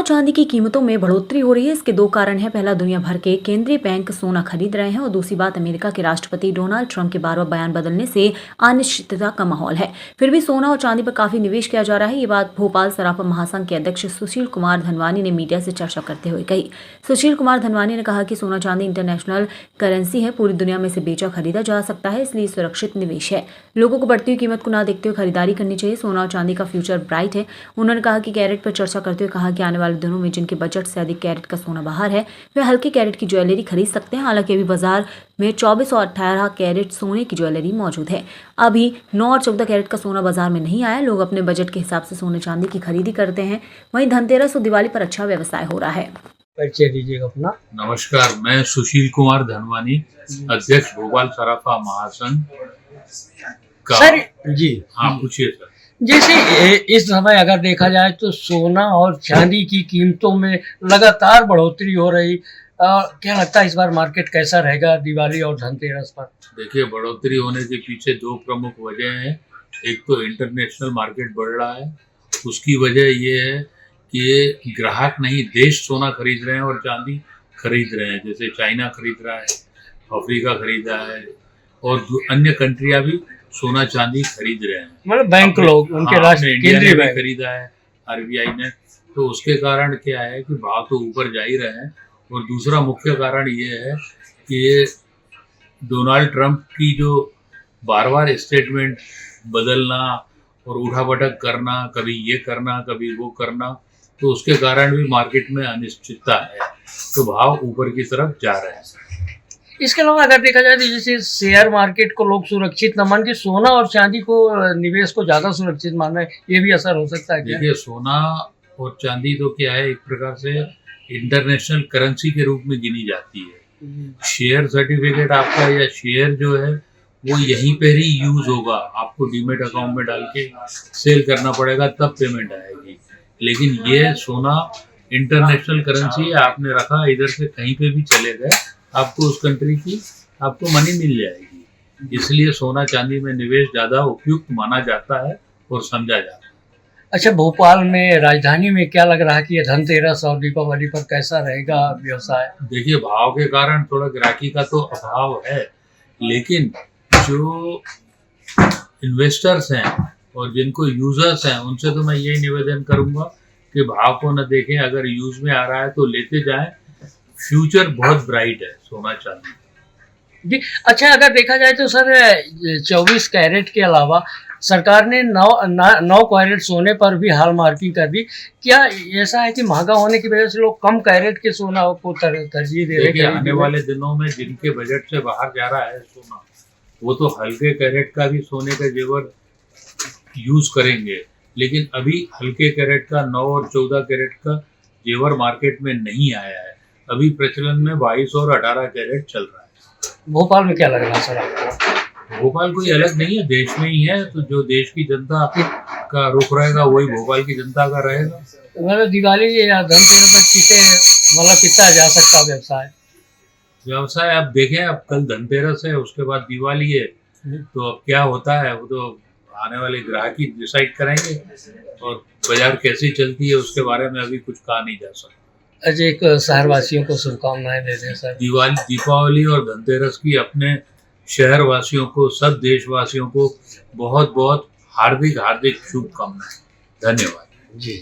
चांदी की कीमतों में बढ़ोतरी हो रही है। इसके दो कारण हैं। पहला, दुनिया भर के केंद्रीय बैंक सोना खरीद रहे हैं और दूसरी बात, अमेरिका के राष्ट्रपति डोनाल्ड ट्रंप के बार-बार बयान बदलने से अनिश्चितता का माहौल है। फिर भी सोना और चांदी पर काफी निवेश किया जा रहा है। ये बात भोपाल सराफा महासंघ के अध्यक्ष सुशील कुमार धनवानी ने मीडिया से चर्चा करते हुए कही। सुशील कुमार धनवानी ने कहा कि सोना चांदी इंटरनेशनल करेंसी है, पूरी दुनिया में से बेचा खरीदा जा सकता है, इसलिए सुरक्षित निवेश है। लोगों को बढ़ती हुई कीमत को ना देखते हुए खरीदारी करनी चाहिए। सोना और चांदी का फ्यूचर ब्राइट है। उन्होंने कहा कि कैरेट पर चर्चा करते हुए कहा कि आने वाले दिनों में जिनके बजट से अधिक कैरेट का सोना बाहर है, वे हल्के कैरेट की ज्वेलरी खरीद सकते हैं। हालांकि अभी बाजार में 24 और 18 कैरेट सोने की ज्वेलरी मौजूद है। अभी 9 और 14 कैरेट का सोना बाजार में नहीं आया। लोग अपने बजट के हिसाब से सोने चांदी की खरीदी करते हैं। वहीं धनतेरस और दिवाली पर अच्छा व्यवसाय हो रहा है। परिचय दीजिएगा अपना। नमस्कार, मैं सुशील कुमार धनवानी, अध्यक्ष भोपाल सराफा महासंघ का। सर जी, हाँ पूछिए सर। जैसे इस समय अगर देखा जाए तो सोना और चांदी की कीमतों में लगातार बढ़ोतरी हो रही, क्या लगता है इस बार मार्केट कैसा रहेगा दिवाली और धनतेरस पर? देखिए, बढ़ोतरी होने के पीछे दो प्रमुख वजह हैं। एक तो इंटरनेशनल मार्केट बढ़ रहा है, उसकी वजह ये है कि ग्राहक नहीं, देश सोना खरीद रहे हैं और चांदी खरीद रहे हैं। जैसे चाइना खरीद रहा है, अफ्रीका खरीद रहा है और अन्य कंट्रियां भी सोना चांदी खरीद रहे हैं। मतलब बैंक लोग उनके राष्ट्रीय केंद्रीय बैंक खरीदा है आरबीआई ने, तो उसके कारण क्या है कि भाव तो ऊपर जा ही रहे हैं। और दूसरा मुख्य कारण ये है कि डोनाल्ड ट्रंप की जो बार बार स्टेटमेंट बदलना और उठापटक करना, कभी ये करना कभी वो करना, तो उसके कारण भी मार्केट में अनिश्चितता है, तो भाव ऊपर की तरफ जा रहे हैं। इसके अलावा अगर देखा जाए तो जैसे शेयर मार्केट को लोग सुरक्षित न मान के सोना और चांदी को निवेश को ज्यादा सुरक्षित मान रहे हैं, ये भी असर हो सकता है क्या? देखिए, सोना और चांदी तो क्या है, एक प्रकार से इंटरनेशनल करेंसी के रूप में गिनी जाती है। शेयर सर्टिफिकेट आपका या शेयर जो है वो यहीं पर ही यूज होगा। आपको डीमेट अकाउंट में डाल के सेल करना पड़ेगा, तब पेमेंट आएगी। लेकिन ये सोना इंटरनेशनल करेंसी है, आपने रखा इधर से कहीं पे भी चले गए, आपको उस कंट्री की आपको मनी मिल जाएगी। इसलिए सोना चांदी में निवेश ज्यादा उपयुक्त माना जाता है और समझा जाता है। अच्छा, भोपाल में राजधानी में क्या लग रहा है कि ये धनतेरस और दीपावली पर कैसा रहेगा व्यवसाय? देखिए, भाव के कारण थोड़ा ग्राहकी का तो अभाव है, लेकिन जो इन्वेस्टर्स हैं और जिनको यूजर्स हैं, उनसे तो मैं यही निवेदन करूंगा कि भाव को न देखें, अगर यूज में आ रहा है तो लेते जाएं। फ्यूचर बहुत ब्राइट है सोना चांदी जी। अच्छा, अगर देखा जाए तो सर 24 कैरेट के अलावा सरकार ने 9 कैरेट सोने पर भी हॉल मार्किंग कर दी। क्या ऐसा है कि महंगा होने की वजह से लोग कम कैरेट के सोना को तरजीह दे रहे हैं? आने वाले दिनों में जिनके बजट से बाहर जा रहा है सोना, वो तो हल्के कैरेट का भी सोने का जेवर यूज करेंगे। लेकिन अभी हल्के कैरेट का 9 और 14 कैरेट का जेवर मार्केट में नहीं आया है। अभी प्रचलन में 22 और 18 कैरेट चल रहा है। भोपाल में क्या लग रहा है सर आपको? भोपाल कोई अलग नहीं है, देश में ही है, तो जो देश की जनता का रुख रहेगा वही भोपाल की जनता का रहेगा। मतलब दिवाली या धनतेरस पर मतलब कितना जा सकता व्यवसाय अब देखें, अब कल धनतेरस है, उसके बाद दिवाली है, तो अब क्या होता है वो तो आने वाले ग्राहक ही डिसाइड करेंगे, और बाजार कैसी चलती है उसके बारे में अभी कुछ कहा नहीं जा सकता। अच्छा, एक शहरवासियों को शुभकामनाएं दे दें सर। दीपावली और धनतेरस की अपने शहर वासियों को, सब देशवासियों को बहुत बहुत हार्दिक शुभकामनाएं। धन्यवाद जी।